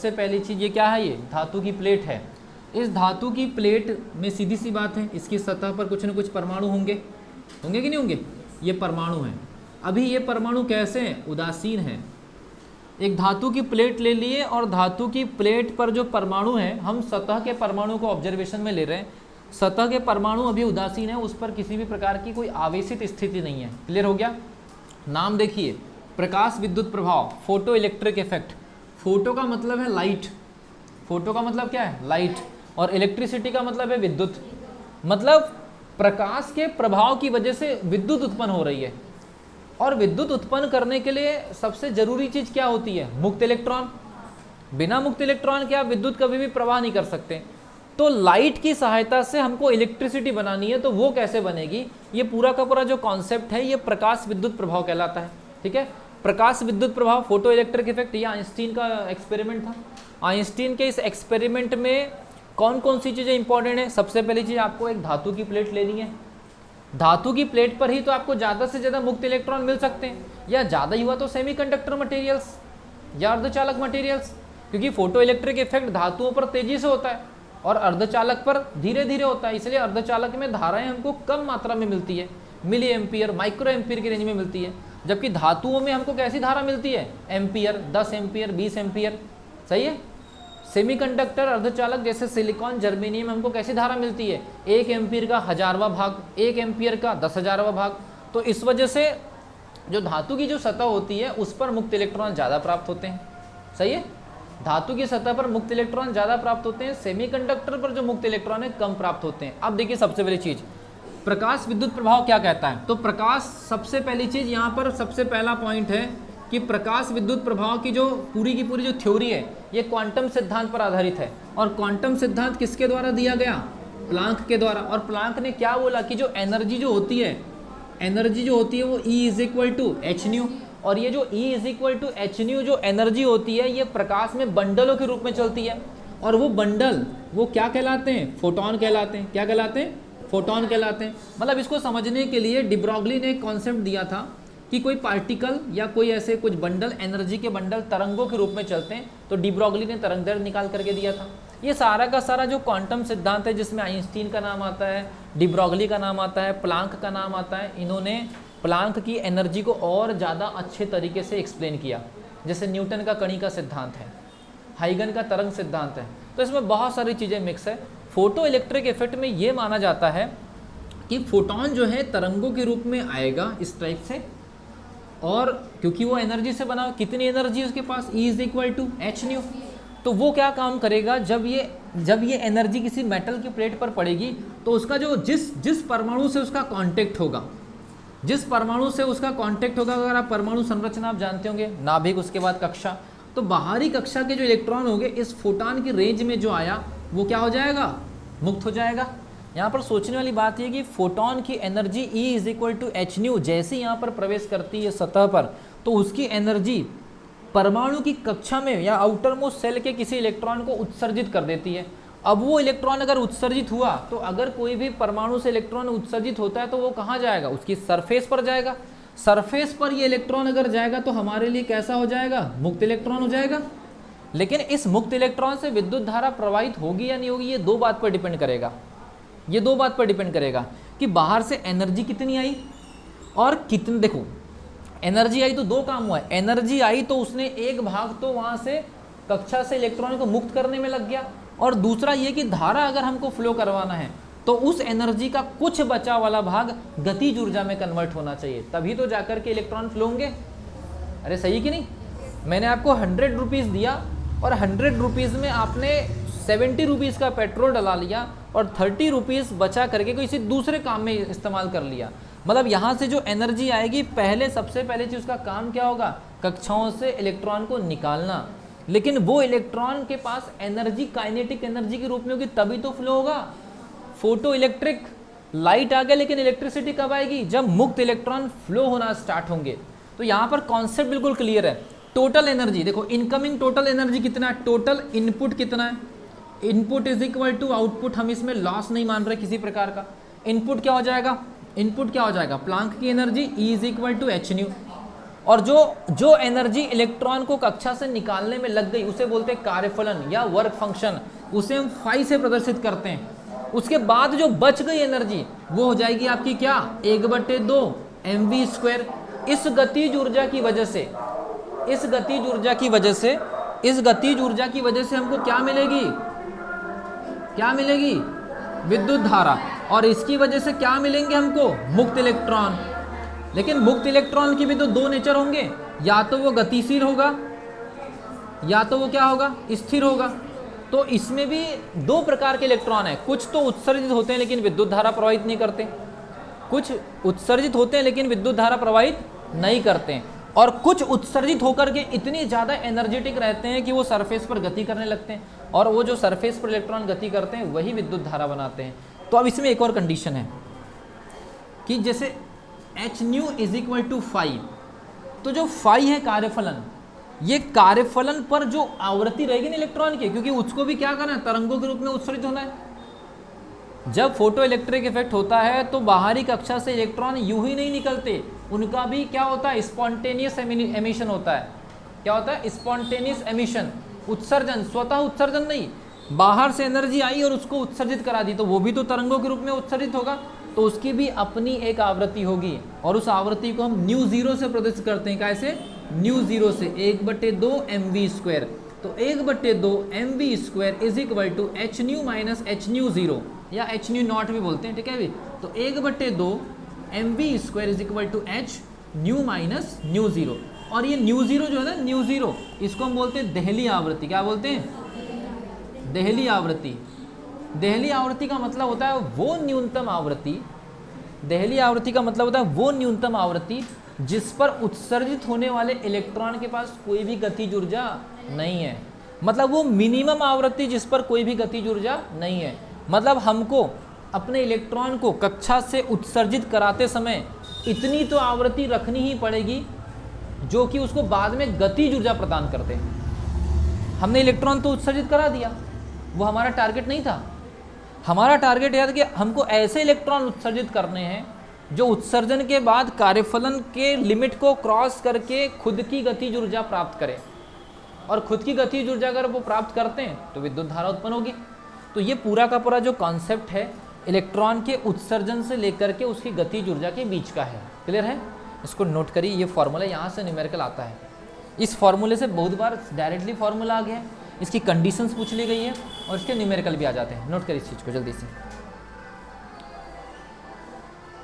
सबसे पहली चीज़ ये क्या है, ये धातु की प्लेट है। इस धातु की प्लेट में सीधी सी बात है, इसकी सतह पर कुछ न कुछ परमाणु होंगे, होंगे कि नहीं होंगे, ये परमाणु हैं। अभी ये परमाणु कैसे हैं, उदासीन हैं। एक धातु की प्लेट ले लिए और धातु की प्लेट पर जो परमाणु हैं, हम सतह के परमाणु को ऑब्जर्वेशन में ले रहे हैं। सतह के परमाणु अभी उदासीन है, उस पर किसी भी प्रकार की कोई आवेशित स्थिति नहीं है। क्लियर हो गया। नाम देखिए, प्रकाश विद्युत प्रभाव, फोटो इलेक्ट्रिक इफेक्ट। फोटो का मतलब है लाइट, फोटो का मतलब क्या है, लाइट, और इलेक्ट्रिसिटी का मतलब है विद्युत। मतलब प्रकाश के प्रभाव की वजह से विद्युत उत्पन्न हो रही है, और विद्युत उत्पन्न करने के लिए सबसे जरूरी चीज क्या होती है, मुक्त इलेक्ट्रॉन। बिना मुक्त इलेक्ट्रॉन के आप विद्युत कभी भी प्रवाह नहीं कर सकते। तो लाइट की सहायता से हमको इलेक्ट्रिसिटी बनानी है, तो वो कैसे बनेगी, ये पूरा का पूरा जो कॉन्सेप्ट है ये प्रकाश विद्युत प्रभाव कहलाता है। ठीक है, प्रकाश विद्युत प्रभाव, फोटो इलेक्ट्रिक इफेक्ट, ये आइंस्टीन का एक्सपेरिमेंट था। आइंस्टीन के इस एक्सपेरिमेंट में कौन कौन सी चीज़ें इंपॉर्टेंट है, सबसे पहली चीज़ आपको एक धातु की प्लेट लेनी है। धातु की प्लेट पर ही तो आपको ज़्यादा से ज़्यादा मुक्त इलेक्ट्रॉन मिल सकते हैं, या ज़्यादा ही हुआ तो सेमीकंडक्टर मटेरियल्स या अर्धचालक मटेरियल्स, क्योंकि फोटो इलेक्ट्रिक इफेक्ट धातुओं पर तेजी से होता है और अर्धचालक पर धीरे धीरे होता है। इसलिए अर्धचालक में धाराएं हमको कम मात्रा में मिलती है, मिली एम्पियर, माइक्रो एम्पियर की रेंज में मिलती है। जबकि धातुओं में हमको कैसी धारा मिलती है, एम्पियर, 10 एम्पियर, 20 एम्पियर। सही है। सेमीकंडक्टर अर्धचालक जैसे सिलिकॉन, जर्मेनियम, हमको कैसी धारा मिलती है, 1 एम्पियर का 1000वां भाग, 1 एम्पियर का 10,000वां भाग। तो इस वजह से जो धातु की जो सतह होती है उस पर मुक्त इलेक्ट्रॉन ज़्यादा प्राप्त होते हैं। सही है, धातु की सतह पर मुक्त इलेक्ट्रॉन ज़्यादा प्राप्त होते हैं, सेमीकंडक्टर पर जो मुक्त इलेक्ट्रॉन है कम प्राप्त होते हैं। अब देखिए सबसे पहली चीज़, प्रकाश विद्युत प्रभाव क्या कहता है। तो प्रकाश, सबसे पहली चीज़ यहाँ पर सबसे पहला पॉइंट है कि प्रकाश विद्युत प्रभाव की जो पूरी की पूरी जो थ्योरी है ये क्वांटम सिद्धांत पर आधारित है। और क्वांटम सिद्धांत किसके द्वारा दिया गया, प्लांक के द्वारा। और प्लांक ने क्या बोला कि जो एनर्जी जो होती है, एनर्जी जो होती है वो E=hν, और ये जो E=hν जो एनर्जी होती है ये प्रकाश में बंडलों के रूप में चलती है। और वो बंडल वो क्या कहलाते हैं, फोटोन कहलाते हैं। क्या कहलाते हैं, फोटोन कहलाते हैं। मतलब इसको समझने के लिए डिब्रॉगली ने एक कॉन्सेप्ट दिया था कि कोई पार्टिकल या कोई ऐसे कुछ बंडल, एनर्जी के बंडल तरंगों के रूप में चलते हैं, तो डिब्रॉगली ने तरंग दैर्ध्य निकाल करके दिया था। ये सारा का सारा जो क्वांटम सिद्धांत है जिसमें आइंस्टीन का नाम आता है, डिब्रॉगली का नाम आता है, प्लांक का नाम आता है, इन्होंने प्लांक की एनर्जी को और ज़्यादा अच्छे तरीके से एक्सप्लेन किया। जैसे न्यूटन का कणी का सिद्धांत है, हाइगन का तरंग सिद्धांत है, तो इसमें बहुत सारी चीज़ें मिक्स है। फोटो इलेक्ट्रिक इफेक्ट में ये माना जाता है कि फोटोन जो है तरंगों के रूप में आएगा इस टाइप से, और क्योंकि वो एनर्जी से बना, कितनी एनर्जी उसके पास, E=hν। तो वो क्या काम करेगा, जब ये एनर्जी किसी मेटल की प्लेट पर पड़ेगी तो उसका जो जिस परमाणु से उसका कांटेक्ट होगा, जिस परमाणु से उसका कांटेक्ट होगा, अगर आप परमाणु संरचना आप जानते होंगे, नाभिक, उसके बाद कक्षा, तो बाहरी कक्षा के जो इलेक्ट्रॉन होंगे इस फोटॉन की रेंज में जो आया वो क्या हो जाएगा, मुक्त हो जाएगा। यहाँ पर सोचने वाली बात यह कि फोटॉन की एनर्जी E=hν जैसे यहाँ पर प्रवेश करती है सतह पर, तो उसकी एनर्जी परमाणु की कक्षा में या आउटर मोस्ट सेल के किसी इलेक्ट्रॉन को उत्सर्जित कर देती है। अब वो इलेक्ट्रॉन अगर उत्सर्जित हुआ तो अगर कोई भी परमाणु से इलेक्ट्रॉन उत्सर्जित होता है तो वो कहाँ जाएगा, उसकी सरफेस पर जाएगा। सरफेस पर ये इलेक्ट्रॉन अगर जाएगा तो हमारे लिए कैसा हो जाएगा, मुक्त इलेक्ट्रॉन हो जाएगा। लेकिन इस मुक्त इलेक्ट्रॉन से विद्युत धारा प्रवाहित होगी या नहीं होगी, ये दो बात पर डिपेंड करेगा। ये दो बात पर डिपेंड करेगा कि बाहर से एनर्जी कितनी आई और कितनी। देखो एनर्जी आई तो दो काम हुआ है, एनर्जी आई तो उसने एक भाग तो वहाँ से कक्षा से इलेक्ट्रॉन को मुक्त करने में लग गया, और दूसरा ये कि धारा अगर हमको फ्लो करवाना है तो उस एनर्जी का कुछ बचा वाला भाग गतिज ऊर्जा में कन्वर्ट होना चाहिए, तभी तो जाकर के इलेक्ट्रॉन फ्लो होंगे। अरे सही कि नहीं, मैंने आपको 100 रुपीज़ दिया और 100 रुपीज़ में आपने 70 रुपीज़ का पेट्रोल डला लिया और 30 रुपीज़ बचा करके किसी दूसरे काम में इस्तेमाल कर लिया। मतलब यहाँ से जो एनर्जी आएगी, पहले सबसे पहले चीज़ उसका काम क्या होगा, कक्षाओं से इलेक्ट्रॉन को निकालना। लेकिन वो इलेक्ट्रॉन के पास एनर्जी काइनेटिक एनर्जी के रूप में होगी तभी तो फ्लो होगा। फोटो इलेक्ट्रिक, लाइट आ गया, लेकिन इलेक्ट्रिसिटी कब आएगी, जब मुक्त इलेक्ट्रॉन फ्लो होना स्टार्ट होंगे। तो यहाँ पर कॉन्सेप्ट बिल्कुल क्लियर है। टोटल एनर्जी देखो, इनकमिंग टोटल एनर्जी कितना है, टोटल इनपुट कितना है, इनपुट = आउटपुट। हम इसमें लॉस नहीं मान रहे किसी प्रकार का। इनपुट क्या हो जाएगा, इनपुट क्या हो जाएगा, प्लांक की एनर्जी E=hν। और जो एनर्जी इलेक्ट्रॉन को कक्षा से निकालने में लग गई उसे बोलते हैं कार्यफलन या वर्क फंक्शन, उसे हम फाई से प्रदर्शित करते हैं। उसके बाद जो बच गई एनर्जी वो हो जाएगी आपकी क्या, 1/2 mv²। इस गतिज ऊर्जा की वजह से हमको क्या मिलेगी, विद्युत धारा, और इसकी वजह से क्या मिलेंगे हमको, मुक्त इलेक्ट्रॉन। लेकिन मुक्त इलेक्ट्रॉन की भी तो दो नेचर होंगे, या तो वो गतिशील होगा या तो वो क्या होगा, स्थिर होगा। तो इसमें भी दो प्रकार के इलेक्ट्रॉन हैं, कुछ तो उत्सर्जित होते हैं लेकिन विद्युत धारा प्रवाहित नहीं करते, कुछ उत्सर्जित होते हैं लेकिन विद्युत धारा प्रवाहित नहीं करते हैं, और कुछ उत्सर्जित होकर के इतनी ज़्यादा एनर्जेटिक रहते हैं कि वो सरफेस पर गति करने लगते हैं, और वो जो सरफेस पर इलेक्ट्रॉन गति करते हैं वही विद्युत धारा बनाते हैं। तो अब इसमें एक और कंडीशन है कि जैसे hν = φ, तो जो φ है कार्यफलन, ये कार्यफलन पर जो आवृत्ति रहेगी ना इलेक्ट्रॉन की, क्योंकि उसको भी क्या करना है, तरंगों के रूप में उत्सर्जित होना है। जब फोटो इलेक्ट्रिक इफेक्ट होता है तो बाहरी कक्षा से इलेक्ट्रॉन यूं ही नहीं निकलते, उनका भी क्या होता है, स्पॉन्टेनियस एमिशन होता है। क्या होता है, स्पॉन्टेनियस एमिशन, उत्सर्जन, स्वतः उत्सर्जन नहीं, बाहर से एनर्जी आई और उसको उत्सर्जित करा दी, तो वो भी तो तरंगों के रूप में उत्सर्जित होगा, तो उसकी भी अपनी एक आवृत्ति होगी, और उस आवृत्ति को हम ν0 से प्रदर्शित करते हैं। कैसे, ν0 से 1/2 mv²। तो 1/2 mv² = hν - hν0 या hν0 भी बोलते हैं, ठीक है भी। तो 1/2 mv² = hν - hν0, और ये ν0 जो है ना, ν0 इसको हम बोलते हैं देहली आवृत्ति। क्या बोलते हैं, देहली आवृत्ति। देहली आवृत्ति का मतलब होता है वो न्यूनतम आवृत्ति, देहली आवृत्ति का मतलब होता है वो न्यूनतम आवृत्ति जिस पर उत्सर्जित होने वाले इलेक्ट्रॉन के पास कोई भी गतिज ऊर्जा नहीं है। मतलब वो मिनिमम आवृत्ति जिस पर कोई भी गतिज ऊर्जा नहीं है। मतलब हमको अपने इलेक्ट्रॉन को कक्षा से उत्सर्जित कराते समय इतनी तो आवृत्ति रखनी ही पड़ेगी जो कि उसको बाद में गतिज ऊर्जा प्रदान करते हैं। हमने इलेक्ट्रॉन तो उत्सर्जित करा दिया, वो हमारा टारगेट नहीं था। हमारा टारगेट यह था कि हमको ऐसे इलेक्ट्रॉन उत्सर्जित करने हैं जो उत्सर्जन के बाद कार्यफलन के लिमिट को क्रॉस करके खुद की गतिज ऊर्जा प्राप्त करें, और खुद की गतिज ऊर्जा अगर वो प्राप्त करते हैं तो विद्युत धारा उत्पन्न होगी। तो ये पूरा का पूरा जो कॉन्सेप्ट है इलेक्ट्रॉन के उत्सर्जन से लेकर के उसकी गतिज ऊर्जा के बीच का है। क्लियर है, इसको नोट करिए। ये फॉर्मूला यहाँ से न्यूमेरिकल आता है, इस फॉर्मूले से बहुत बार डायरेक्टली फॉर्मूला आ गया है, इसकी कंडीशंस पूछ ली गई है और इसके न्यूमेरिकल भी आ जाते हैं। नोट करिए इस चीज़ को जल्दी से।